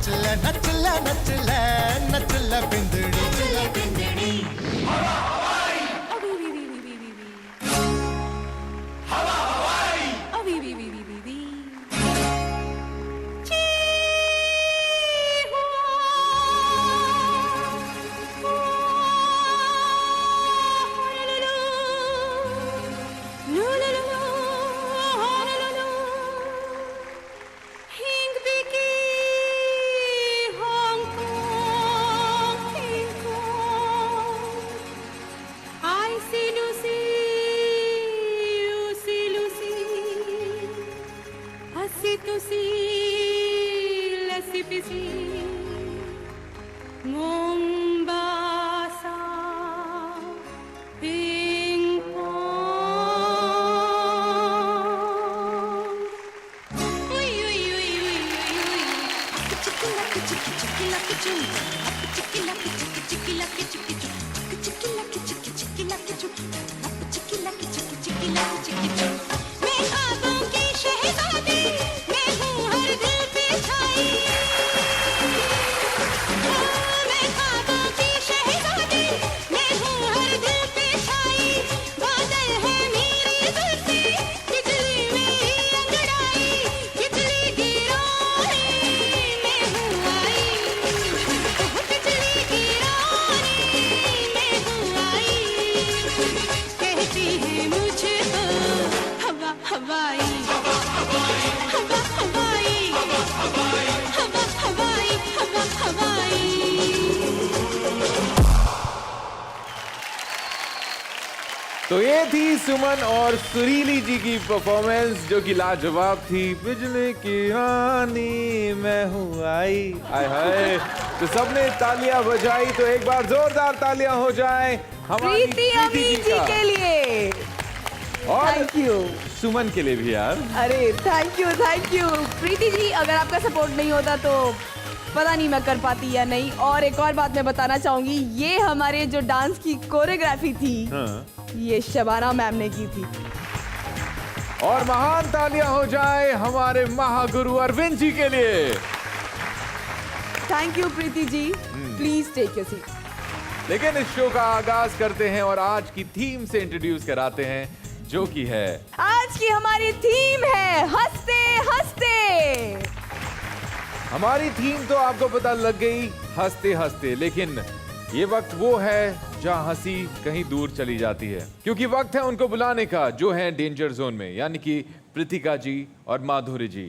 नचला नचला नचला नचला बिंदड़ी Mombasa, ping pong. Uy, uy, uy, uy, uy, uy. Chiki lucky chiki chiki lucky chum. Chiki lucky chiki chiki lucky chiki chum. Chiki lucky chiki chiki lucky chum. Chiki lucky chiki chiki lucky chiki chum. मैं ख्वाबों की शहज़ादी, मैं हूँ हर दिल पे छाई. मैं ख्वाबों की शहज़ादी, मैं हूँ हर दिल पे छाई. बादल है मेरी जुल्फ़े, बिजली मेरी अंगड़ाई. बिजली गिराने मैं हूँ आई. बिजली गिराने मैं हूँ आई. कहती है मुझको हवा हवाई. हवा हवाई, हवा हवाई, हवा हवाई, हवा हवाई. तो ये थी सुमन और सुरीली जी की परफॉर्मेंस जो कि लाजवाब थी. बिजली की रानी मैं हूँ आई. आय हाय. तो सबने तालियां बजाई, तो एक बार जोरदार तालियां हो जाए हमारी प्रीति अमी जी का. के लिए. और थैंक यू. सुमन के लिए भी यार. अरे थैंक यू प्रीति जी. अगर आपका सपोर्ट नहीं होता तो पता नहीं मैं कर पाती या नहीं. और एक और बात मैं बताना चाहूंगी, ये हमारे जो डांस की कोरियोग्राफी थी, हाँ. ये शबाना मैम ने की थी. और महान तालियां हो जाए हमारे महागुरु अरविंद जी के लिए. Thank you Preeti ji. Please take your seat. लेकिन इस शो का आगाज करते हैं और आज की थीम से इंट्रोड्यूस कराते हैं, जो कि है आज की हमारी थीम है हंसते हंसते. हमारी थीम तो आपको पता लग गई, हंसते हंसते. लेकिन ये वक्त वो है जहां हंसी कहीं दूर चली जाती है, क्योंकि वक्त है उनको बुलाने का जो है डेंजर जोन में, यानी कि प्रीतिका जी और माधुरी जी.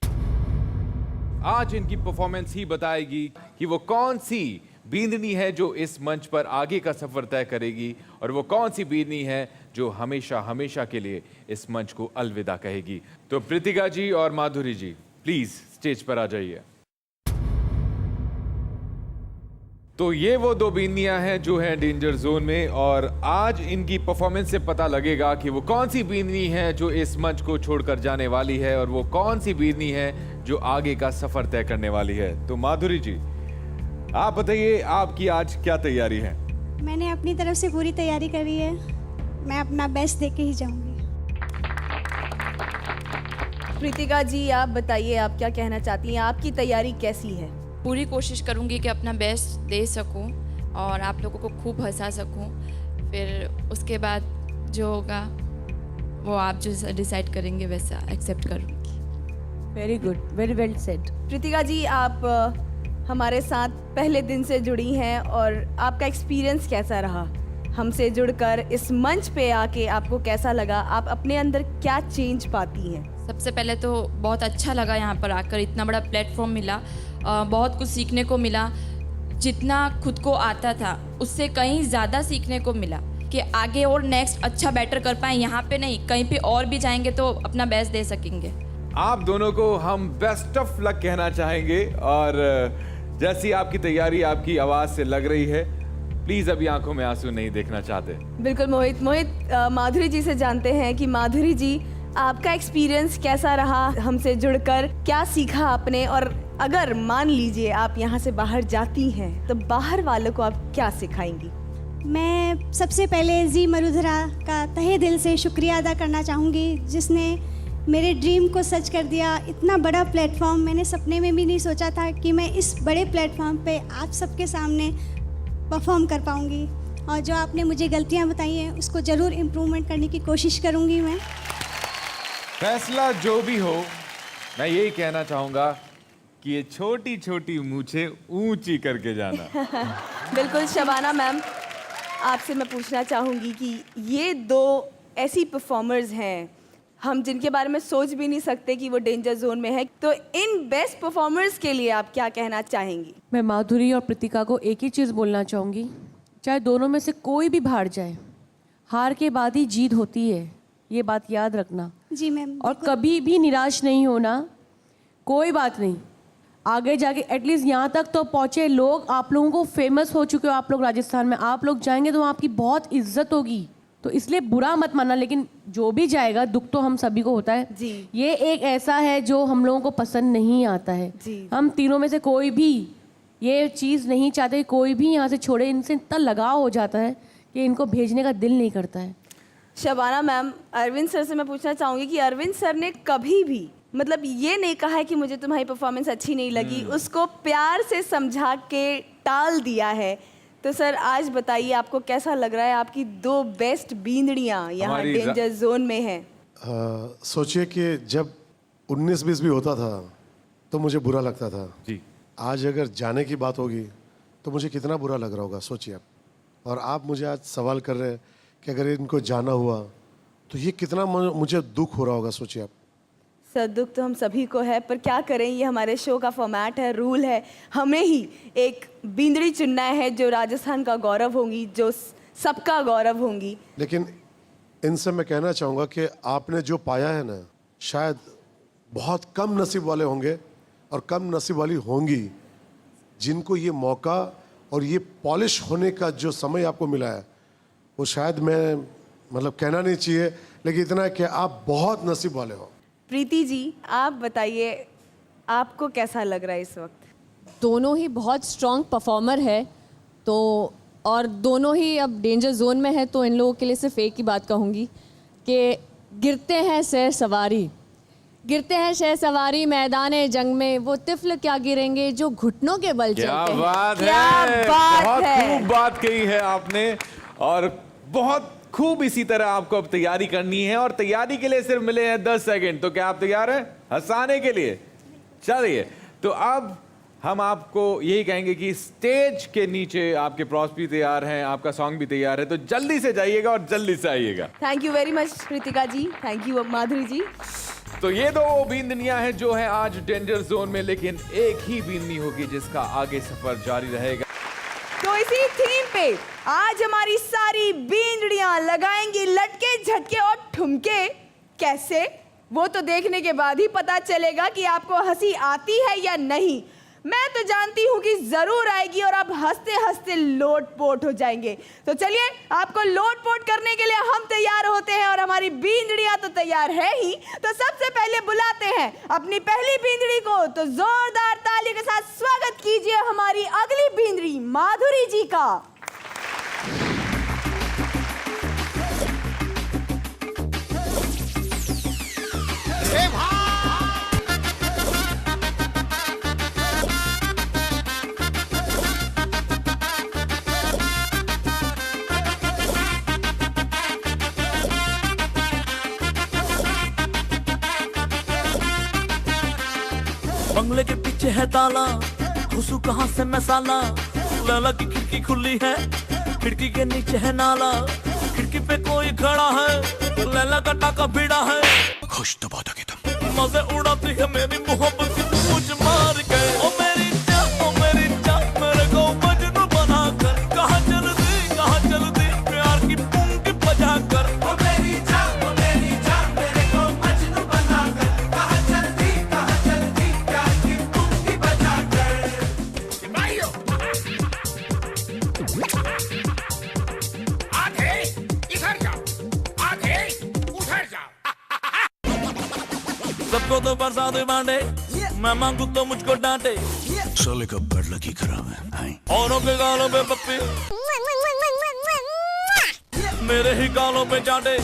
आज इनकी परफॉर्मेंस ही बताएगी कि वो कौन सी बींदनी है जो इस मंच पर आगे का सफर तय करेगी, और वो कौन सी बींदनी है जो हमेशा हमेशा के लिए इस मंच को अलविदा कहेगी. तो प्रीतिका जी और माधुरी जी प्लीज स्टेज पर आ जाइए. तो ये वो दो बींदियां हैं जो हैं डेंजर जोन में, और आज इनकी परफॉर्मेंस से पता लगेगा कि वो कौन सी बींदनी है जो इस मंच को छोड़कर जाने वाली है, और वो कौन सी बींदनी है जो आगे का सफर तय करने वाली है. तो माधुरी जी, आप बताइए आपकी आज क्या तैयारी है? मैंने अपनी तरफ से पूरी तैयारी करी है. मैं अपना बेस्ट दे के ही जाऊंगी. प्रीतिका जी आप बताइए, आप क्या कहना चाहती हैं? आपकी तैयारी कैसी है? पूरी कोशिश करूंगी कि अपना बेस्ट दे सकूं और आप लोगों को खूब हंसा सकूं. फिर उसके बाद जो होगा वो आप जो डिसाइड करेंगे वैसा एक्सेप्ट करूंगी. Very good, very well said. Preetika ji आप हमारे साथ पहले दिन से जुड़ी हैं, और आपका एक्सपीरियंस कैसा रहा हमसे जुड़कर? इस मंच पे आके आपको कैसा लगा? आप अपने अंदर क्या चेंज पाती हैं? सबसे पहले तो बहुत अच्छा लगा यहाँ पर आकर. इतना बड़ा प्लेटफॉर्म मिला, बहुत कुछ सीखने को मिला. जितना खुद को आता था उससे कहीं ज़्यादा सीखने को मिला कि आगे और नेक्स्ट अच्छा बेटर कर पाएँ. यहाँ पे नहीं, कहीं पे और भी जाएंगे तो अपना बेस्ट दे सकेंगे. आप दोनों को हम बेस्ट ऑफ लक कहना चाहेंगे, और जैसी आपकी तैयारी आपकी आवाज से लग रही है, प्लीज अभी आंखों में आंसू नहीं देखना चाहते. बिल्कुल मोहित, माधुरी जी से जानते हैं कि माधुरी जी आपका एक्सपीरियंस कैसा रहा हमसे जुड़कर? क्या सीखा आपने? और अगर मान लीजिए आप यहाँ से बाहर जाती हैं तो बाहर वालों को आप क्या सिखाएंगी? मैं सबसे पहले जी मरुधरा का तहे दिल से शुक्रिया अदा करना चाहूँगी, जिसने मेरे ड्रीम को सच कर दिया। इतना बड़ा प्लेटफॉर्म मैंने सपने में भी नहीं सोचा था कि मैं इस बड़े प्लेटफॉर्म पे आप सबके सामने परफॉर्म कर पाऊँगी। और जो आपने मुझे गलतियाँ बताई हैं उसको ज़रूर इम्प्रूवमेंट करने की कोशिश करूँगी मैं। फैसला जो भी हो, मैं यही कहना चाहूंगा कि ये छोटी छोटी मूछें ऊंची करके जाना। बिल्कुल शबाना मैम, आपसे मैं पूछना चाहूँगी कि ये दो ऐसी परफॉर्मर्स हैं हम जिनके बारे में सोच भी नहीं सकते कि वो डेंजर जोन में है, तो इन बेस्ट परफॉर्मर्स के लिए आप क्या कहना चाहेंगी? मैं माधुरी और प्रीतिका को एक ही चीज़ बोलना चाहूँगी, चाहे दोनों में से कोई भी हार जाए, हार के बाद ही जीत होती है, ये बात याद रखना। जी मैम। और कभी भी निराश नहीं होना। कोई बात नहीं, आगे जाके एटलीस्ट यहाँ तक तो पहुँचे लोग, आप लोगों को फेमस हो चुके हो आप लोग राजस्थान में, आप लोग जाएंगे तो आपकी बहुत इज्जत होगी, तो इसलिए बुरा मत मानना। लेकिन जो भी जाएगा दुख तो हम सभी को होता है जी। ये एक ऐसा है जो हम लोगों को पसंद नहीं आता है जी। हम तीनों में से कोई भी ये चीज़ नहीं चाहते कोई भी यहाँ से छोड़े। इनसे इतना लगाव हो जाता है कि इनको भेजने का दिल नहीं करता है। शबाना मैम, अरविंद सर से मैं पूछना चाहूँगी कि अरविंद सर ने कभी भी मतलब ये नहीं कहा है कि मुझे तुम्हारी परफॉर्मेंस अच्छी नहीं लगी, उसको प्यार से समझा के टाल दिया है। तो सर आज बताइए आपको कैसा लग रहा है, आपकी दो बेस्ट बींदड़ियाँ यहाँ डेंजर जोन में हैं। सोचिए कि जब 19-20 भी होता था तो मुझे बुरा लगता था जी। आज अगर जाने की बात होगी तो मुझे कितना बुरा लग रहा होगा, सोचिए आप। और आप मुझे आज सवाल कर रहे हैं कि अगर इनको जाना हुआ तो ये कितना मुझे दुख हो रहा होगा, सोचिए आप। सर दुख तो हम सभी को है, पर क्या करें, ये हमारे शो का फॉर्मेट है, रूल है, हमें ही एक बींदड़ी चुनना है जो राजस्थान का गौरव होंगी, जो सबका गौरव होंगी। लेकिन इनसे मैं कहना चाहूँगा कि आपने जो पाया है ना, शायद बहुत कम नसीब वाले होंगे और कम नसीब वाली होंगी जिनको ये मौका और ये पॉलिश होने का जो समय आपको मिला है, वो शायद मैं मतलब कहना नहीं चाहिए, लेकिन इतना है कि आप बहुत नसीब वाले हो। प्रीति जी, आप बताइए आपको कैसा लग रहा है इस वक्त? दोनों ही बहुत स्ट्रॉन्ग परफॉर्मर है, तो और दोनों ही अब डेंजर जोन में है, तो इन लोगों के लिए सिर्फ एक ही बात कहूँगी कि गिरते हैं सैर सवारी, गिरते हैं शह सवारी मैदान जंग में, वो तिफल क्या गिरेंगे जो घुटनों के बल चलते हैं। क्या बात है, क्या बात बहुत है। खूब बात कही है आपने, और बहुत खूब इसी तरह आपको अब तैयारी करनी है, और तैयारी के लिए सिर्फ मिले हैं 10 सेकंड। तो क्या आप तैयार हैं हंसाने के लिए? चलिए, तो अब हम आपको यही कहेंगे कि स्टेज के नीचे आपके प्रॉप्स भी तैयार हैं, आपका सॉन्ग भी तैयार है, तो जल्दी से जाइएगा और जल्दी से आइएगा। Thank you very much Preetika ji, thank you Madhuri ji. तो ये दो बींदनियां हैं जो है आज डेंजर जोन में, लेकिन एक ही बींदनी होगी जिसका आगे सफर जारी रहेगा। तो इसी थीम पे आज हमारी सारी बींदड़ियां लगाएंगी लटके, झटके और ठुमके। कैसे, वो तो देखने के बाद ही पता चलेगा कि आपको हंसी आती है या नहीं। मैं तो जानती हूँ कि जरूर आएगी और आप हंसते हंसते लोटपोट हो जाएंगे। तो चलिए, आपको लोटपोट करने के लिए हम तैयार होते हैं और हमारी बींदड़ियां तो तैयार है ही। तो सबसे पहले बुलाते हैं अपनी पहली बींदड़ी को, तो जोरदार ताली के साथ स्वागत कीजिए हमारी अगली बींदड़ी माधुरी जी का। बंगले के पीछे है ताला, घुसू कहाँ से मैं साला, लैला की खिड़की खुली है, खिड़की के नीचे है नाला, खिड़की पे कोई खड़ा है, लैला का टाका भिड़ा है, खुश तो बहुत होगी तुम, मजे उड़ाती है मेरी मोहब्बत की पूछ मार के। ओ मेरी जान मेरे को मजनू बना कर, कहाँ चल दी प्यार की पुंगी बजा कर। ओ मेरी जान मेरे को मजनू बना कर, कहाँ चल दी प्यार की पुंगी बजा कर। आधे इधर जाओ, आधे उधर जाओ। सबको तो बरसात बांटे, मैं मांगू तो मुझको डांटे, साले का बड़ लकी खराब है, औरों के गालों पे पप्पी, मेरे ही गालों पे चाटे,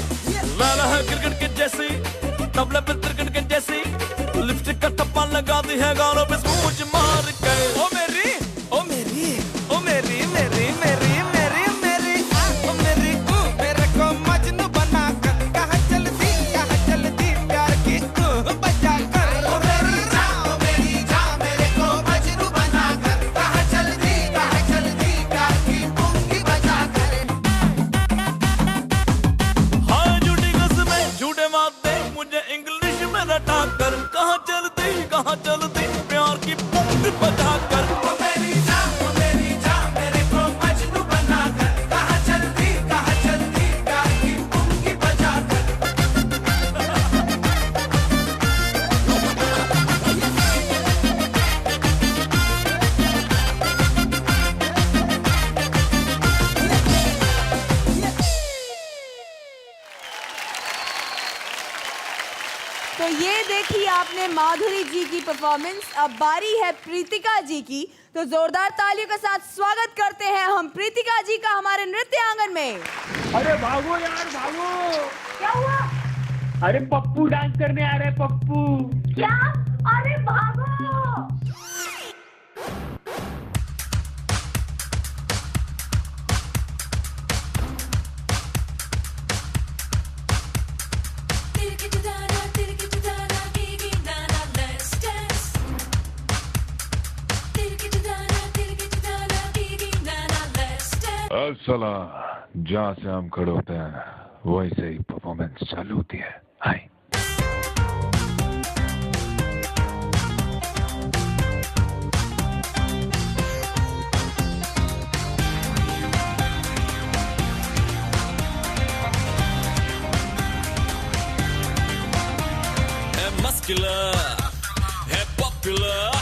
लैला है क्रिकेट की जैसी, तबले पे तिरकट के जैसी लिपस्टिक का ठप्पा लगा दी है गालों पे स्मूच मार के। ओ मेरी ओ मेरी ओ मेरी मेरी मेरी मेरी मेरी ओ मेरी मेरे को मजनू बना कर कहाँ चलती प्यार की बजा कर। ओ मेरी जा मेरे को मजनू बना कर कहाँ चलती प्यार की पुंगी बजा कर। हाँ झूठी कसमें झूठे वादे मुझे इंग्लिश में रटा कर कहाँ चलती प्यार की पुंगी बजा कर। ओ मेरी जा मेरे को मजनू बना कर कहाँ चलती प्यार की पुंगी बजा कर। तो ये देखी आपने माधुरी जी की परफॉर्मेंस। अब बारी है प्रीतिका जी की, तो जोरदार तालियों के साथ स्वागत करते हैं हम प्रीतिका जी का हमारे नृत्य आंगन में। अरे भागो यार भागो। क्या हुआ? अरे पप्पू डांस करने आ रहे हैं पप्पू। क्या? अरे भागो। अब साला जहाँ से हम खड़े होते हैं वहीं से ही परफॉर्मेंस चालू होती है। हाय है पॉपुलर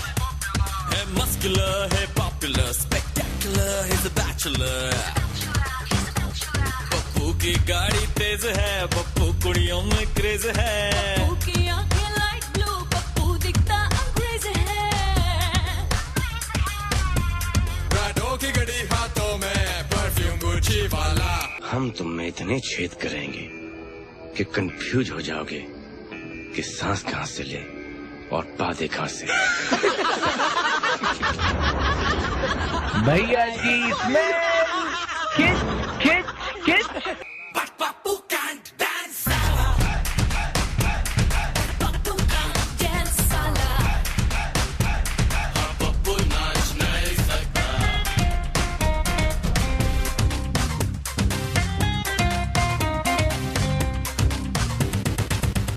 है मस्कुलर है popular spectacular he's a bachelor। Pappu की गाड़ी तेज है पप्पू कुड़ियों में क्रेज है। पप्पू की आंखें लाइट ब्लू पप्पू दिखता अंग्रेज है। राडो की घड़ी हाथों में परफ्यूम गुची वाला। हम तुम में इतने छेद करेंगे कि कंफ्यूज हो जाओगे कि सांस कहाँ से ले और बातें कहाँ से। भैया जी इसमें किस But Papu can't dance। Pappu का डांस साला। पप्पू नाच नहीं सकता।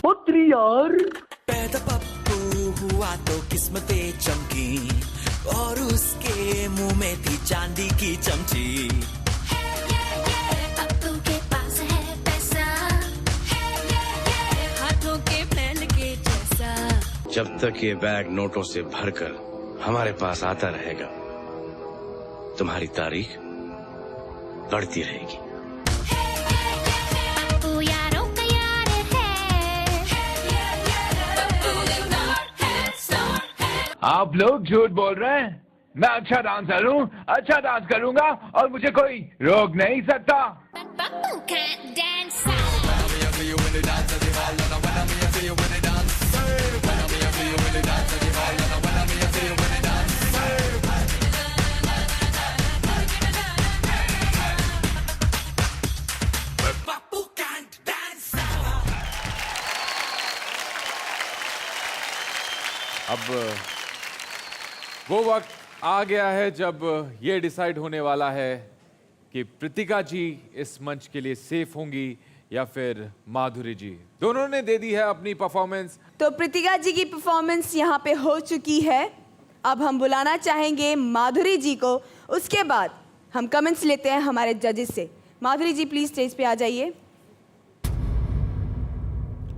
पुत्री यार। पैदा पप्पू हुआ तो किस्मतें चमकी और उसके मुंह में थी चांदी की चमची। पप्पू के पास है पैसा हाथों के फैल के जैसा। जब तक ये बैग नोटों से भरकर हमारे पास आता रहेगा तुम्हारी तारीख बढ़ती रहेगी। पप्पू यारों का यार है। पप्पू आप लोग झूठ बोल रहे हैं। मैं अच्छा डांसर हूँ, अच्छा डांस करूंगा और मुझे कोई रोक नहीं सकता। पप्पू का डांस Papu can't dance। अब वो वक्त आ गया है जब ये डिसाइड होने वाला है कि प्रीतिका जी इस मंच के लिए सेफ होंगी या फिर माधुरी जी। दोनों ने दे दी है अपनी परफॉर्मेंस। तो प्रीतिका जी की परफॉर्मेंस यहाँ पे हो चुकी है। अब हम बुलाना चाहेंगे माधुरी जी को। उसके बाद हम कमेंट्स लेते हैं हमारे जजेस से। माधुरी जी प्लीज स्टेज पे आ जाइए।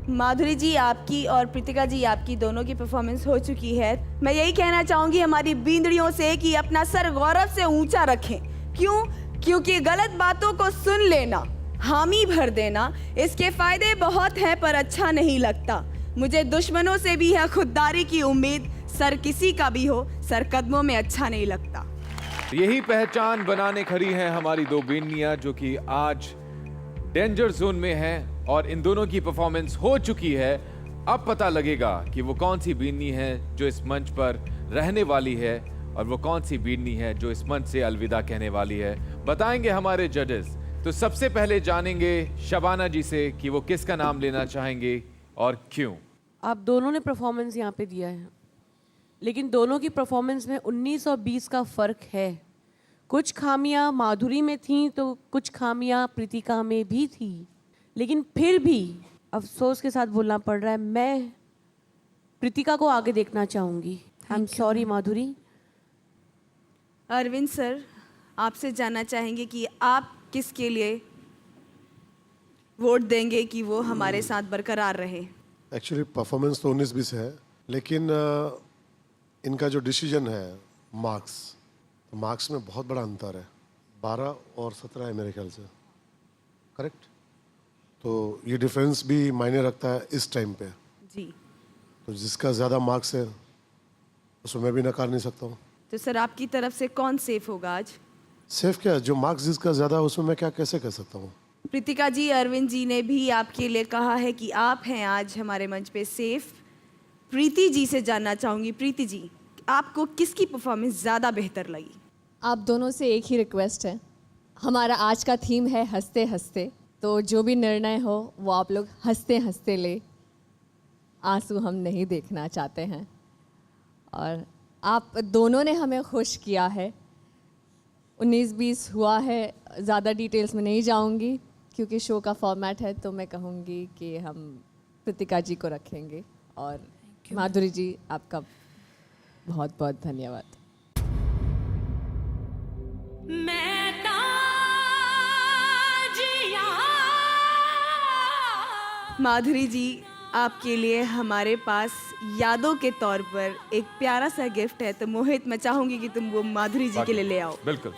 माधुरी जी आपकी और प्रीतिका जी आपकी दोनों की परफॉर्मेंस हो चुकी है। मैं यही कहना चाहूंगी हमारी बींदड़ियों से कि अपना सर गौरव से ऊंचा रखें। क्यों? क्योंकि गलत बातों को सुन लेना, हामी भर देना, इसके फायदे बहुत हैं पर अच्छा नहीं लगता। मुझे दुश्मनों से भी है खुददारी की उम्मीद, सर किसी का भी हो सर कदमों में अच्छा नहीं लगता। यही पहचान बनाने खड़ी हैं हमारी दो बेनियां जो कि आज डेंजर जोन में हैं और इन दोनों की परफॉर्मेंस हो चुकी है। अब पता लगेगा कि वो कौन सी बीननी है जो इस मंच पर रहने वाली है और वो कौन सी बीननी है जो इस मंच से अलविदा कहने वाली है, बताएंगे हमारे जजेस। तो सबसे पहले जानेंगे शबाना जी से कि वो किसका नाम लेना चाहेंगे और क्यों। आप दोनों ने परफॉर्मेंस यहाँ पे दिया है, लेकिन दोनों की परफॉर्मेंस में 19 और 20 का फ़र्क है। कुछ खामियां माधुरी में थी तो कुछ खामियां प्रीतिका में भी थी, लेकिन फिर भी अफसोस के साथ बोलना पड़ रहा है, मैं प्रीतिका को आगे देखना चाहूँगी। I am sorry Madhuri. Arvind sir, आपसे जानना चाहेंगे कि आप किसके लिए वोट देंगे कि वो हमारे साथ बरकरार रहे। एक्चुअली परफॉर्मेंस तो 19-20 है, लेकिन इनका जो डिसीजन है मार्क्स, तो मार्क्स में बहुत बड़ा अंतर है। 12 और 17 है मेरे ख्याल से, करेक्ट? तो ये डिफरेंस भी मायने रखता है इस टाइम पे। जी। तो जिसका ज़्यादा मार्क्स है उसमें मैं भी नकार नहीं सकता हूँ। तो सर आपकी तरफ से कौन सेफ होगा आज? सेफ क्या, जो मार्क्स जिसका ज़्यादा है उसमें मैं क्या कैसे कह सकता हूँ। प्रीतिका जी, अरविंद जी ने भी आपके लिए कहा है कि आप हैं आज हमारे मंच पे सेफ। प्रीति जी से जानना चाहूँगी, प्रीति जी आपको किसकी परफॉर्मेंस ज़्यादा बेहतर लगी? आप दोनों से एक ही रिक्वेस्ट है, हमारा आज का थीम है हंसते हंसते, तो जो भी निर्णय हो वो आप लोग हंसते हंसते ले, आंसू हम नहीं देखना चाहते हैं। और आप दोनों ने हमें खुश किया है। 19-20 हुआ है, ज़्यादा डिटेल्स में नहीं जाऊंगी क्योंकि शो का फॉर्मेट है, तो मैं कहूँगी कि हम प्रीतिका जी को रखेंगे। और माधुरी जी आपका बहुत बहुत धन्यवाद। माधुरी जी, आपके लिए हमारे पास यादों के तौर पर एक प्यारा सा गिफ्ट है, तो मोहित मैं चाहूंगी कि तुम वो माधुरी जी के लिए ले आओ। बिल्कुल।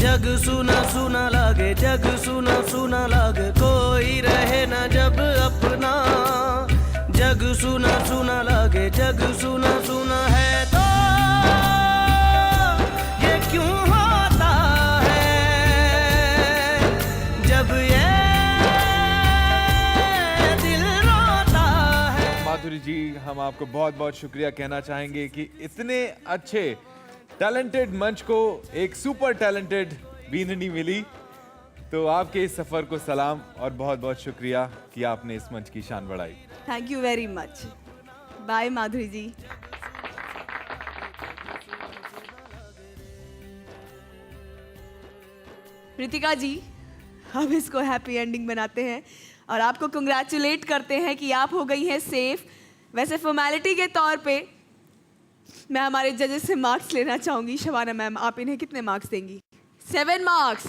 जग सुना सुना लागे, जग सुना सुना लागे, कोई रहे ना जब अपना। जग सुना सुना लागे, जग सुना सुना है तो ये क्यों होता है जब ये दिल रोता है। माधुरी जी, हम आपको बहुत बहुत शुक्रिया कहना चाहेंगे कि इतने अच्छे टैलेंटेड मंच को एक सुपर टैलेंटेड बीननी मिली। तो आपके इस सफर को सलाम और बहुत बहुत शुक्रिया कि आपने इस मंच की शान बढ़ाई। Thank you very much. Bye Madhuri ji. Preetika ji, हम इसको हैप्पी एंडिंग बनाते हैं और आपको कंग्रेचुलेट करते हैं कि आप हो गई हैं सेफ। वैसे फॉर्मेलिटी के तौर पे मैं हमारे जजेस से मार्क्स लेना चाहूँगी। शबाना मैम, आप इन्हें कितने मार्क्स देंगी? 7 मार्क्स।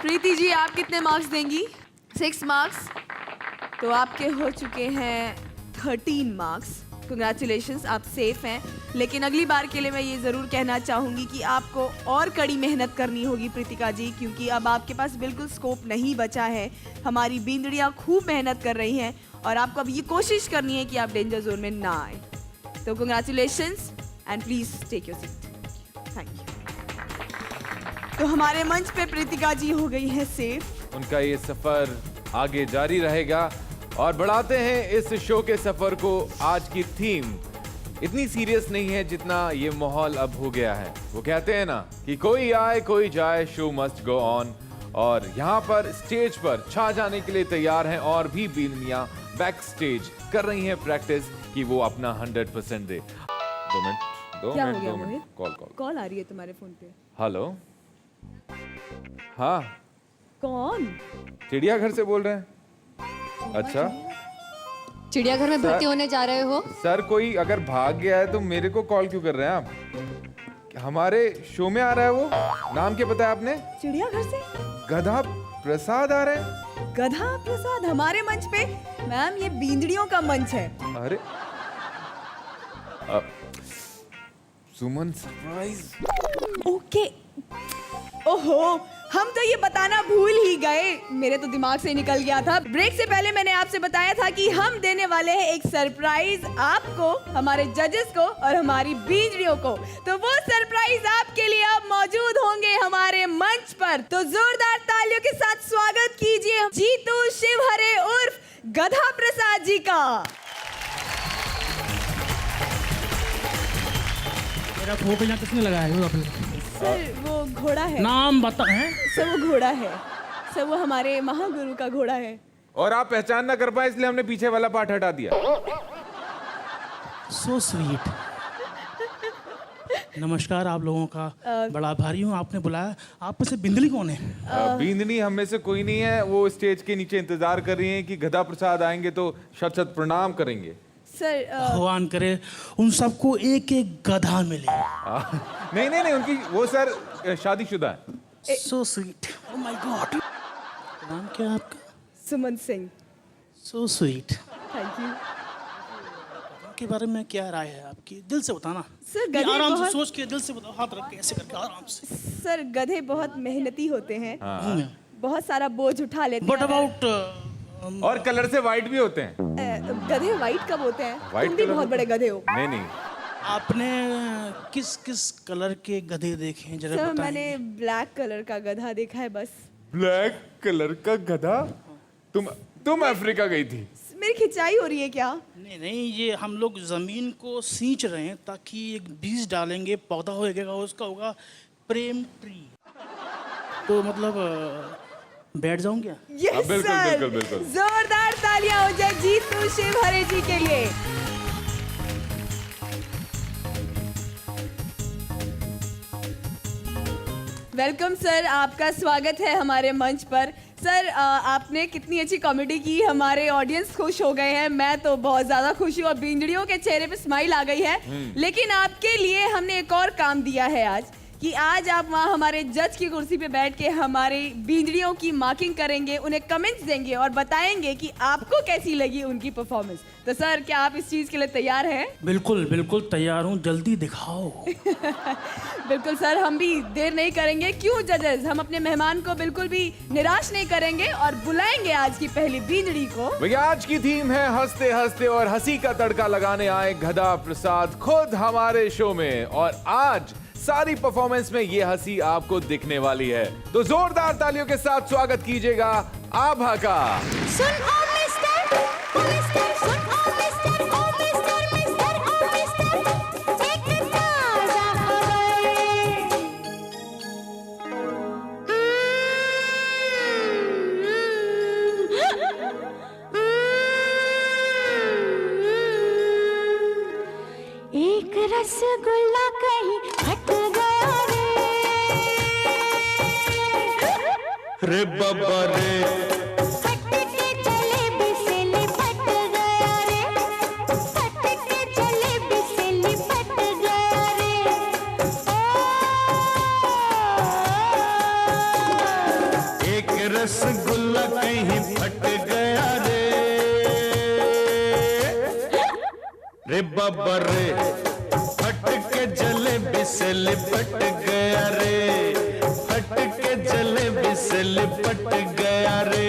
प्रीति जी, आप कितने मार्क्स देंगी? 6 मार्क्स। तो आपके हो चुके हैं 13 मार्क्स। कंग्रेचुलेशंस, आप सेफ हैं। लेकिन अगली बार के लिए मैं ये ज़रूर कहना चाहूँगी कि आपको और कड़ी मेहनत करनी होगी प्रीतिका जी, क्योंकि अब आपके पास बिल्कुल स्कोप नहीं बचा है। हमारी बींदड़ियाँ खूब मेहनत कर रही हैं और आपको अब ये कोशिश करनी है कि आप डेंजर जोन में ना आए। तो congratulations and please take your seat. Thank you. तो हमारे मंच पे प्रीतिका जी हो गई है सेफ। उनका ये सफर आगे जारी रहेगा और बढ़ाते हैं इस शो के सफर को। आज की थीम इतनी सीरियस नहीं है जितना ये माहौल अब हो गया है। वो कहते हैं ना कि कोई आए कोई जाए, शो मस्ट गो ऑन। और यहाँ पर स्टेज पर छा जाने के लिए तैयार हैं और भी बीननियां बैक स्टेज कर रही हैं प्रैक्टिस कि वो अपना 100% दे। 2 मिनट कॉल आ रही है तुम्हारे फोन पे। हेलो, हाँ कौन? चिड़ियाघर से बोल रहे हैं? अच्छा, चिड़ियाघर में भर्ती होने जा रहे हो? सर कोई अगर भाग गया है तो मेरे को कॉल क्यों कर रहे हैं आप? हमारे शो में आ रहा है वो, नाम क्या बताया आपने? चिड़ियाघर से गधा प्रसाद आ रहे हैं। गधा प्रसाद हमारे मंच पे? मैम, ये बींदड़ियों का मंच है। अरे सुमन सरप्राइज। ओके। ओहो, हम तो ये बताना भूल ही गए, मेरे तो दिमाग से निकल गया था। ब्रेक से पहले मैंने आपसे बताया था कि हम देने वाले हैं एक सरप्राइज आपको, हमारे जजेस को और हमारी बीजड़ियों को। तो वो सरप्राइज आपके लिए अब मौजूद होंगे हमारे मंच पर। तो जोरदार तालियों के साथ स्वागत कीजिए जीतू शिवहरे उर्फ गधा प्रसाद जी का। मेरा फोटो यहाँ किसने लगाया है? सर वो घोड़ा है। नाम बता है? सर वो घोड़ा है, सर वो हमारे महागुरु का घोड़ा है। और आप पहचान ना कर पाए इसलिए हमने पीछे वाला पार्ट हटा दिया। So sweet. नमस्कार आप लोगों का बड़ा आभारी हूँ, आपने बुलाया। आप में से बिंदली कौन है? बिंदनी हम में से कोई नहीं है, वो स्टेज के नीचे इंतजार कर रही हैं कि गधा प्रसाद आएंगे तो शत शत प्रणाम करेंगे। सर भगवान करे उन सबको एक एक गधा मिले। नहीं नहीं नहीं, उनकी वो सर शादीशुदा है। So sweet. Oh my god. नाम क्या है आपका? Suman Singh. So sweet. Thank you. के बारे में क्या राय है आपकी? दिल से बताना सर। गधे आराम से सोच के दिल से बताओ, हाथ रख के ऐसे करके आराम से। सर गधे बहुत मेहनती होते हैं, बहुत सारा बोझ उठा लेते हैं। What about और कलर से वाइट भी होते हैं। गधे वाइट कब होते हैं? White तुम भी कलर बहुत बड़े गधे हो। नहीं नहीं। आपने किस किस कलर के गधे देखे हैं जरा सर बताएं। मैंने ब्लैक कलर का गधा देखा है बस। ब्लैक कलर का गधा? तुम अफ्रीका गई थी? मेरी खिंचाई हो रही है क्या? नहीं नहीं, ये हम लोग जमीन को सींच रहे हैं ताकि एक बीज डालेंगे, पौधा होएगा, उसका होगा प्रेम ट्री। तो मतलब बैठ जाऊं क्या? यस बिल्कुल, सर। बिल्कुल, बिल्कुल। जोरदार तालियां हो जाए जीतू शिवहरे जी के लिए। वेलकम सर, आपका स्वागत है हमारे मंच पर। सर आपने कितनी अच्छी कॉमेडी की, हमारे ऑडियंस खुश हो गए हैं, मैं तो बहुत ज्यादा खुश हूँ और बिंदड़ियों के चेहरे पे स्माइल आ गई है। लेकिन आपके लिए हमने एक और काम दिया है आज, कि आज आप वहाँ हमारे जज की कुर्सी पे बैठ के हमारी बींदड़ियों की मार्किंग करेंगे, उन्हें कमेंट्स देंगे और बताएंगे कि आपको कैसी लगी उनकी परफॉर्मेंस। तो सर क्या आप इस चीज के लिए तैयार हैं? बिल्कुल बिल्कुल तैयार हूँ, जल्दी दिखाओ। बिल्कुल सर, हम भी देर नहीं करेंगे। क्यों जजेस, हम अपने मेहमान को बिल्कुल भी निराश नहीं करेंगे और बुलाएंगे आज की पहली बींदड़ी को। भैया आज की थीम है हंसते हंसते और हंसी का तड़का लगाने आए गधा प्रसाद खुद हमारे शो में, और आज सारी परफॉर्मेंस में ये हंसी आपको दिखने वाली है। तो जोरदार तालियों के साथ स्वागत कीजिएगा आभा का। सुन ओ मिस्टर, ओ मिस्टर, सुन ओ मिस्टर, ओ मिस्टर, मिस्टर, ओ मिस्टर, एक ताजा खबर। एक रसगुल्ला कहीं हट गया रे बाबा रे, फट के जलेबी से लिपट गया रे, फट के जलेबी से लिपट गया रे। एक रसगुल्ला कहीं फट गया रे, रे बाबा रे, फट के जलेबी से लिपट गया रे, फट के जलेबी से लिपट गया रे।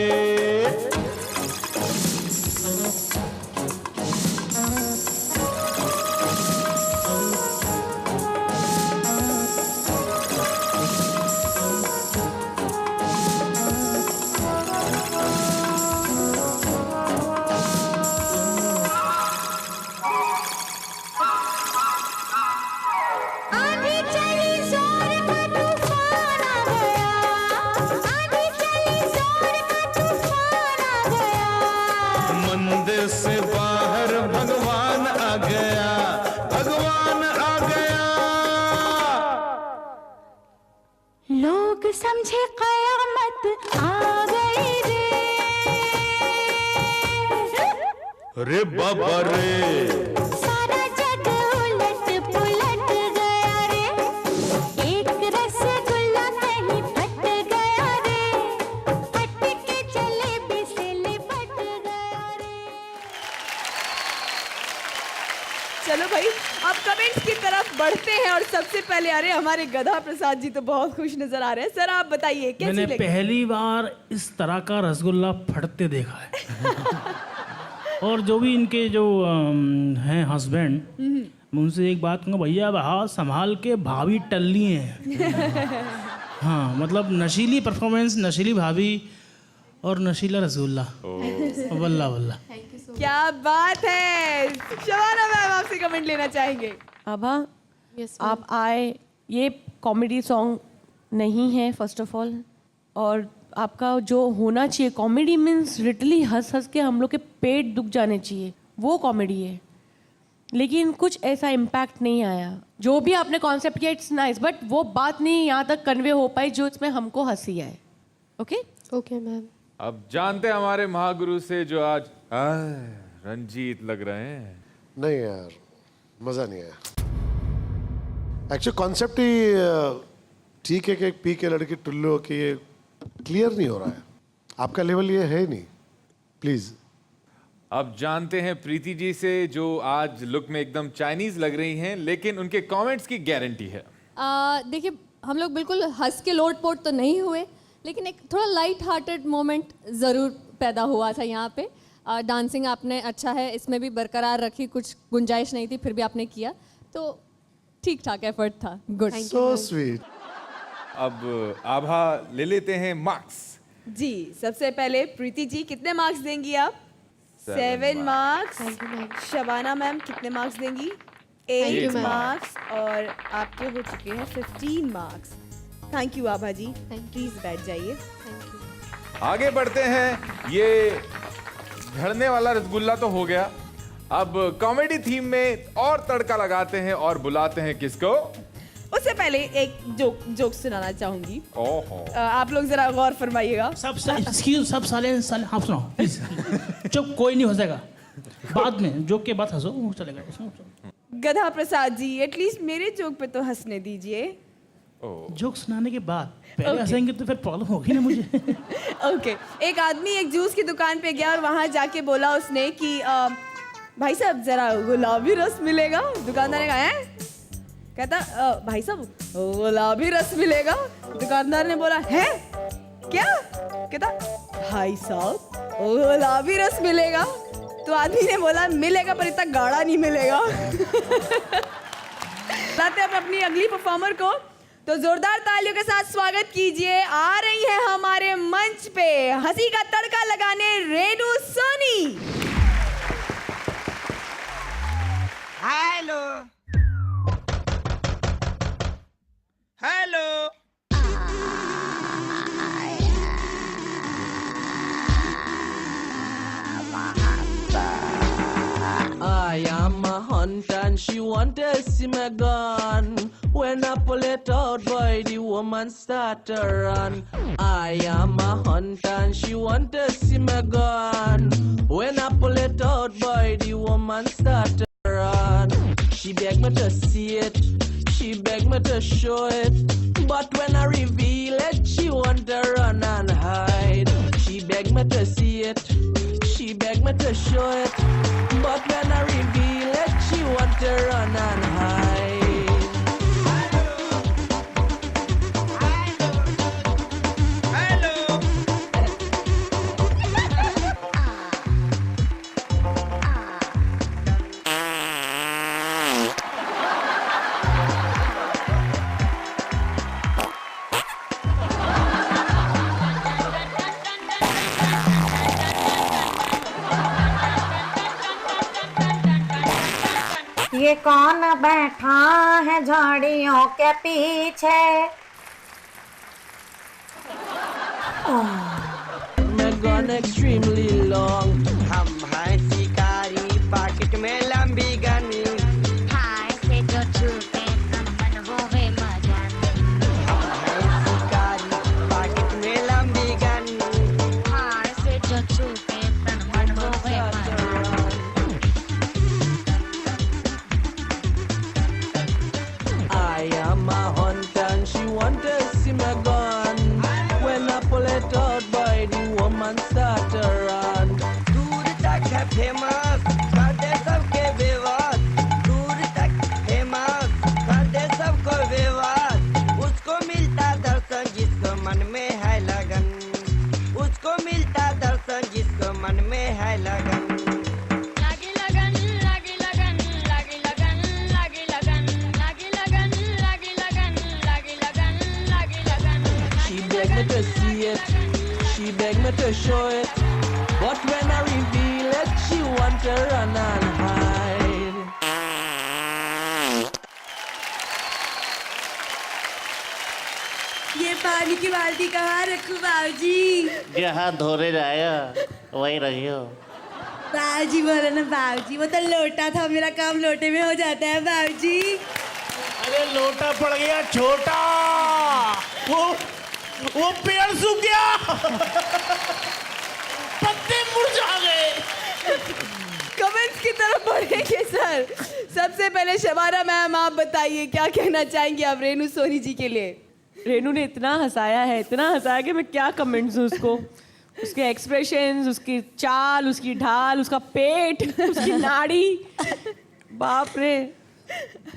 आंधी चली जोर का तूफान आ गया, आंधी चली जोर का तूफान आ गया। मंदिर से बाहर भगवान आ गया, भगवान आ गया। लोग समझे कयामत आ गई रे, रे बाबा रे, सारा जग उलट पुलट गया रे, एक रसगुल्ला कहीं फट गया रे, फट के जलेबी से लिपट गया रे। चलो भाई, अब कमेंट्स की तरफ बढ़ते हैं और सबसे पहले अरे हमारे गधा प्रसाद जी तो बहुत खुश नजर आ रहे हैं। सर आप बताइए कैसी मैंने लगी? पहली बार इस तरह का रसगुल्ला फटते देखा है। और जो भी इनके जो हैं हस्बैंड, मैं उनसे एक बात कहूँगा, भैया हाथ संभाल के, भाभी टल्ली हैं। हाँ मतलब नशीली परफॉर्मेंस, नशीली भाभी और नशीला रसगुल्ला, वल्ला वल्ला। क्या बात है। शबाना मैम आपसे कमेंट लेना चाहेंगे। आभा, आप आए, ये कॉमेडी सॉन्ग नहीं है फर्स्ट ऑफ ऑल, और आपका जो होना चाहिए कॉमेडी मीन्स लिटरली हंस हंस के हम लोग के पेट दुख जाने चाहिए, वो कॉमेडी है। लेकिन कुछ ऐसा इम्पैक्ट नहीं आया। जो भी आपने कॉन्सेप्ट किया इट्स नाइस, बट वो बात नहीं यहाँ तक कन्वे हो पाई जो इसमें हमको हंसी आए। Okay okay ma'am. अब जानते हैं हमारे महागुरु से जो आज रंजीत लग रहे हैं। नहीं यार, मजा नहीं आया। एक्चुअली कॉन्सेप्ट ही ठीक है कि एक पी के लड़की टुल्लू की, ये क्लियर नहीं हो रहा है। आपका लेवल ये है ही नहीं, प्लीज। अब जानते हैं प्रीति जी से जो आज लुक में एकदम चाइनीज लग रही हैं, लेकिन उनके कमेंट्स की गारंटी है। देखिए, हम लोग बिल्कुल हंस के लोट-पोट तो नहीं हुए, लेकिन एक थोड़ा लाइट हार्टेड मोमेंट ज़रूर पैदा हुआ था यहाँ पे। डांसिंग आपने अच्छा है इसमें भी बरकरार रखी, कुछ गुंजाइश नहीं थी फिर भी आपने किया, तो ठीक ठाक एफर्ट था। Good, so sweet. अब आभा ले लेते हैं मार्क्स। जी सबसे पहले प्रीति जी कितने मार्क्स देंगी आप? 7 मार्क्स। शबाना मैम कितने मार्क्स देंगी? 8 मार्क्स। और आपके हो चुके हैं 15 marks. Thank you Abha ji, please बैठ जाइए। आगे बढ़ते हैं। ये झड़ने वाला रसगुल्ला तो हो गया, अब कॉमेडी थीम में और तड़का लगाते हैं और बुलाते हैं किसको? उससे पहले एक जोक सुनाना चाहूंगी। ओहो। आप लोग जरा गौर फरमाइएगा। सब साले हाँ सुनो प्लीज। चुप, कोई नहीं हंसेगा, बाद में जोक के बाद हंसो, वो चलेगा। गधा प्रसाद जी एटलीस्ट मेरे जोक पे तो हंसने दीजिए। जोक सुनाने के बाद पहले हंसेंगे तो फिर प्रॉब्लम होगी ना मुझे। ओके। एक आदमी एक जूस की दुकान पे गया और वहां जाके बोला उसने कि भाई साहब जरा गुलाबी रस मिलेगा। दुकानदार ने कहा है, कहता भाई साहब गुलाबी रस मिलेगा। दुकानदार ने बोला है क्या? कहता भाई साहब गुलाबी रस मिलेगा। तो आदमी ने बोला मिलेगा पर इतना गाढ़ा नहीं मिलेगा। लाते हैं अपनी अगली परफॉर्मर को, तो जोरदार तालियों के साथ स्वागत कीजिए। आ रही है हमारे मंच पे हंसी का तड़का लगाने Renu Soni. Hello hello. I am a hunter and she want to see my gun. When I pull it out, boy, the woman start to run. I am a hunter and she want to see my gun. When I pull it out, boy, the woman start to run. She beg me to see it, she beg me to show it. But when I reveal it, she want to run and hide. She beg me to see it, she beg me to show it. But when I reveal it, she want to run and hide. ये कौन बैठा है झाड़ियों के पीछे? My gun extremely long. हम हैं शिकारी, पॉकेट में लंबी गन। हाय से जो छूटे कंपन वो वे मजान। हम हैं शिकारी, पॉकेट में लंबी गन। हाय से जो छूटे कंपन वो वे मजान। I am a hunter and she want to see my gun. When I pull it out, boy, the woman start to run. दूर तक है फेमस, करते सबके बेवास। दूर मन में है लगन लागी लगन लागी लगन लागी लगन लागी लगन लागी लगन लागी लगन लागी लगन लागी लगन She begged me to see it, she begged me to show it, but when I reveal it, she want to run and hide. ये पानी की बाल्टी कहाँ रखूं बाबूजी? जहाँ धोने जाया वही रहियो। बाबूजी बोलो ना बाबूजी, वो तो लोटा था, मेरा काम लोटे में हो जाता है बाबूजी। अरे लोटा पड़ गया छोटा, वो पेड़ सूख गया, पत्ते मुरझा गए। कमेंट्स की तरफ बढ़ेंगे सर। सबसे पहले शबाना मैम, आप बताइए क्या कहना चाहेंगी आप रेनू सोनी जी के लिए? रेनू ने इतना हंसाया कि मैं क्या कमेंट्स दूं उसको। उसके एक्सप्रेशंस, उसकी चाल, उसकी ढाल, उसका पेट, उसकी नाड़ी, बाप रे,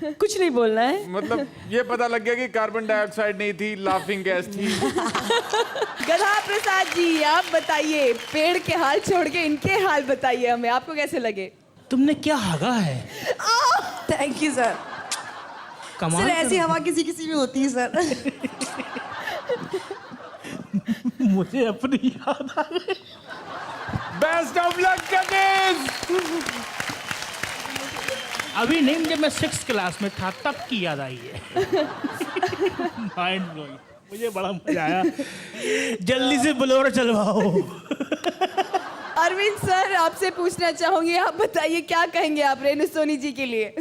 कुछ नहीं बोलना है। मतलब ये पता लग गया कि कार्बन डाइऑक्साइड नहीं थी, लाफिंग गैस थी। गधा प्रसाद जी, आप बताइए, पेड़ के हाल छोड़ के इनके हाल बताइए हमें, आपको कैसे लगे? तुमने क्या हगा है? Thank you sir. कमाल सर ऐसी हवा किसी किसी में होती है सर। मुझे अपनी याद आ गई। Best of luck comments. अभी नहीं, जब मैं 6th क्लास में था तब की याद आई है। माइंड ब्लोइंग, मुझे बड़ा मजा आया। जल्दी से बोलेरो चलवाओ। अरविंद सर, आपसे पूछना चाहूंगी, आप बताइए क्या कहेंगे आप रेनू सोनी जी के लिए?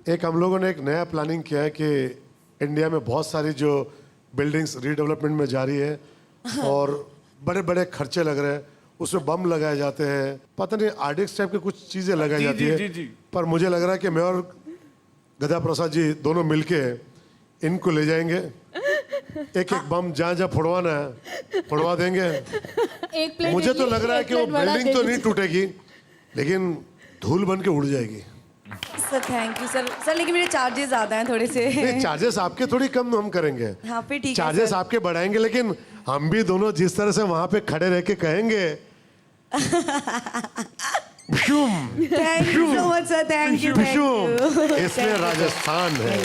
एक हम लोगों ने एक नया प्लानिंग किया है कि इंडिया में बहुत सारी जो बिल्डिंग्स रीडेवलपमेंट में जा रही है और बड़े बड़े खर्चे लग रहे हैं, उसमें बम लगाए जाते हैं, पता नहीं आरडीएक्स टाइप की कुछ चीज़ें लगाई जाती है। पर मुझे लग रहा है कि मैं और गधा प्रसाद जी दोनों मिलके इनको ले जाएंगे, एक एक बम जहाँ जहाँ फोड़वाना है फोड़वा देंगे। एक प्लेट मुझे तो इडली, लग रहा है एक कि वो प्लेट वड़ा बिल्डिंग तो दे नहीं दीजिए। टूटेगी, लेकिन धूल बन के उड़ जाएगी। Sir thank you sir. Sir लेकिन मेरे चार्जेस ज़्यादा हैं थोड़े से। नहीं, चार्जेस आपके थोड़ी कम हम करेंगे। हाँ फिर ठीक है चार्जेस सर। आपके बढ़ाएंगे, लेकिन हम भी दोनों जिस तरह से वहां पे खड़े रह के कहेंगे thank you so much sir, thank you. इसमें राजस्थान है।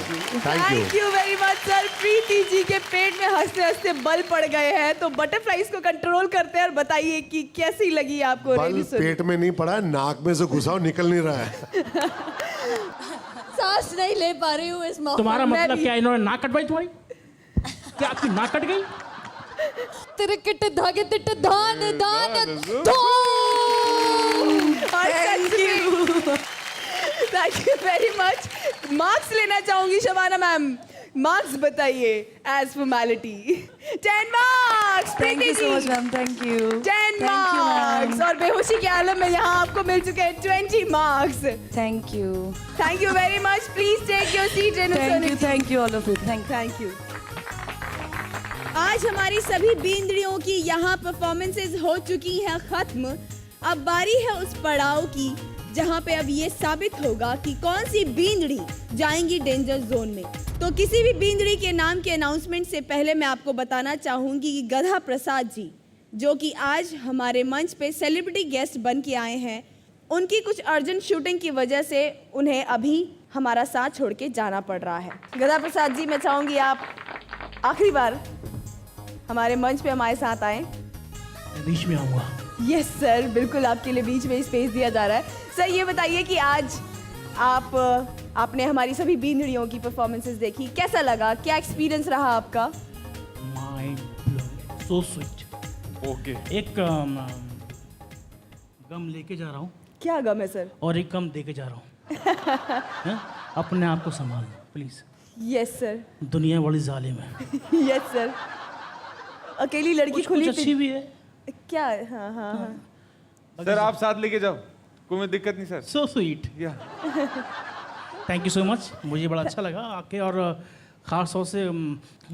Thank you very much sir. Preeti ji के पेट में हंसते हंसते बल पड़ गए हैं, तो बटरफ्लाइज को कंट्रोल करते हैं और बताइए कि कैसी लगी आपको बल रेनू सोनी? पेट में नहीं पड़ा है, नाक में से घुसा निकल नहीं रहा है। सांस नहीं ले पा रही हूँ इस मौके। तुम्हारा मतलब क्या, इन्होंने नाक कटवाई तुम्हारी? क्या आपकी नाक कट गई? तेरे किट्टे धागे तिट्टे धान धान धो। Thank you very much. Marks लेना चाहूंगी शबाना मैम, मार्क्स बताइए as formality. 10 marks. Thank you so much ma'am, thank you. 10 marks. और बेहोशी के आलम में यहाँ आपको मिल चुके हैं 20 marks. Thank you. Thank you very much. Please take your seat Renu Soni. Thank you all of you. Thank you. आज हमारी सभी बींदड़ियों की यहाँ परफॉर्मेंसेज हो चुकी हैं खत्म। अब बारी है उस पड़ाव की जहाँ पे अब ये साबित होगा कि कौन सी बींदड़ी जाएंगी डेंजर जोन में। तो किसी भी बींदड़ी के नाम के अनाउंसमेंट से पहले मैं आपको बताना चाहूंगी कि गधा प्रसाद जी, जो कि आज हमारे मंच पे सेलिब्रिटी गेस्ट बन के आए हैं, उनकी कुछ अर्जेंट शूटिंग की वजह से उन्हें अभी हमारा साथ छोड़ के जाना पड़ रहा है। गधा प्रसाद जी, मैं चाहूंगी आप आखिरी बार हमारे मंच पे हमारे साथ आए। बीच में आऊंगा। यस सर, बिल्कुल आपके लिए बीच में स्पेस दिया जा रहा है। सर ये बताइए कि आज आपने हमारी सभी बींदड़ियों की परफॉर्मेंसेस देखी, कैसा लगा, क्या एक्सपीरियंस रहा आपका? Mind blowing, so sweet. Okay. एक गम लेके जा रहा हूँ। क्या गम है सर? और एक गम देके जा रहा हूँ। अपने आप को संभालना प्लीज। Yes sir. दुनिया बड़ी जालिम है। Yes sir. अकेली लड़की खुली अच्छी भी है क्या? हाँ हाँ हाँ। सर आप साथ लेके जाओ, कोई दिक्कत नहीं sir. So sweet. Thank you so much, मुझे बड़ा अच्छा लगा आके, और ख़ास तौर से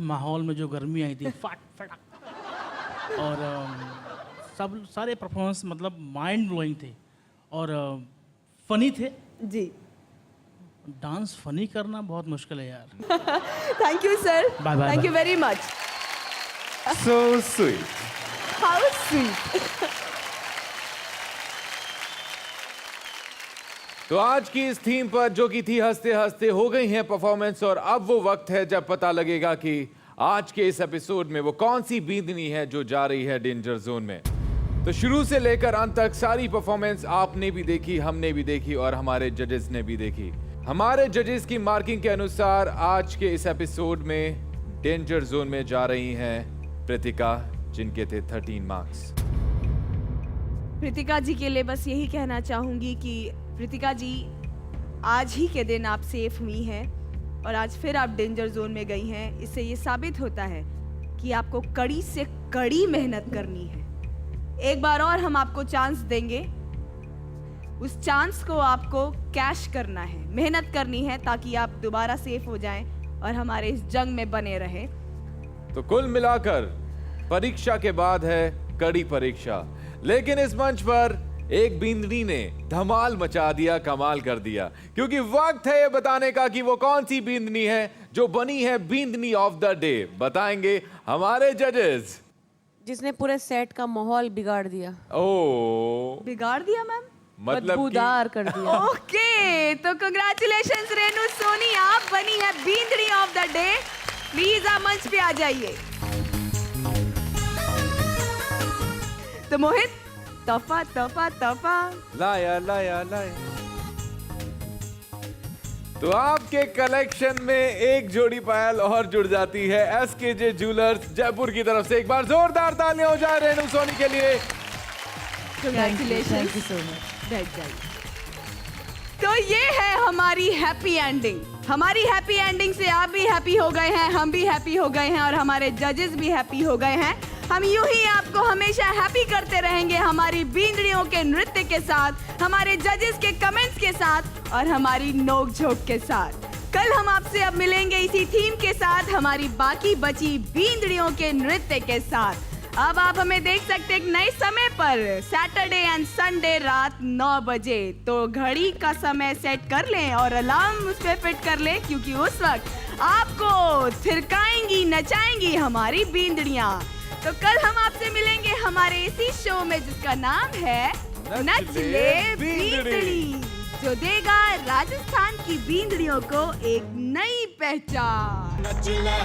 माहौल में जो गर्मी आई थी फट फटक, और सब सारे परफॉर्मेंस मतलब माइंड ब्लोइंग थे और फनी थे जी। डांस फनी करना बहुत मुश्किल है यार। Thank you sir. Bye bye. Thank you very much. So sweet. How sweet. तो आज की इस थीम पर जो कि थी हंसते हंसते हो गई है परफॉर्मेंस, और अब वो वक्त है जब पता लगेगा कि आज के इस एपिसोड में वो कौन सी बींदनी है जो जा रही है डेंजर जोन में। तो शुरू से लेकर अंत तक सारी परफॉर्मेंस आपने भी देखी, हमने भी देखी और हमारे जजेस ने भी देखी। हमारे जजेस की मार्किंग के अनुसार आज के इस एपिसोड में डेंजर जोन में जा रही हैं प्रीतिका, जिनके थे 13 मार्क्स। प्रीतिका जी के लिए बस यही कहना चाहूंगी कि प्रीतिका जी, आज ही के दिन आप सेफ हुई हैं और आज फिर आप डेंजर जोन में गई हैं। इससे ये साबित होता है कि आपको कड़ी से कड़ी मेहनत करनी है। एक बार और हम आपको चांस देंगे, उस चांस को आपको कैश करना है, मेहनत करनी है ताकि आप दोबारा सेफ हो जाएं और हमारे इस जंग में बने रहें। तो कुल मिलाकर परीक्षा के बाद है कड़ी परीक्षा, लेकिन इस मंच पर एक बींदनी ने धमाल मचा दिया, कमाल कर दिया, क्योंकि वक्त है ये बताने का कि वो कौन सी बींदनी है जो बनी है बींदनी ऑफ द डे। बताएंगे हमारे जजेस। जिसने पूरे सेट का माहौल बिगाड़ दिया। बिगाड़ दिया मैम? मतलब बदबूदार कर दिया। ओके, तो कांग्रेचुलेशंस रेनू सोनी, आप बनी है बींदनी ऑफ द डे। प्लीज आप मंच पे आ जाइए। तो मोहित, तोहफा तोहफा तोहफा लाया लाया लाया। तो आपके कलेक्शन में एक जोड़ी पायल और जुड़ जाती है SKJ ज्वेलर्स जयपुर की तरफ से। एक बार जोरदार तालियां हो जाए रेनू सोनी के लिए। Congratulations. Thank you so much. बैठ जाइए। तो ये है हमारी हैप्पी एंडिंग। हमारी हैप्पी एंडिंग से आप भी हैप्पी हो गए हैं, हम भी हैप्पी हो गए हैं और हमारे जजेस भी हैप्पी हो गए हैं। हम यूं ही आपको हमेशा हैप्पी करते रहेंगे हमारी बींदड़ियों के नृत्य के साथ, हमारे जजेस के कमेंट्स के साथ और हमारी नोक-झोंक के साथ। कल हम आपसे अब मिलेंगे इसी थीम के साथ, हमारी बाकी बची बींदड़ियों के नृत्य के साथ। अब आप हमें देख सकते हैं एक नए समय पर, सैटरडे एंड संडे रात 9 बजे। तो घड़ी का समय सेट कर लें और अलार्म उस पर फिट कर लें, क्योंकि उस वक्त आपको थिरकाएंगी, नचाएंगी हमारी बींदड़ियां। तो कल हम आपसे मिलेंगे हमारे इसी शो में जिसका नाम है नच ले बींदड़ी, जो देगा राजस्थान की बींदड़ियों को एक नई पहचान। नच ले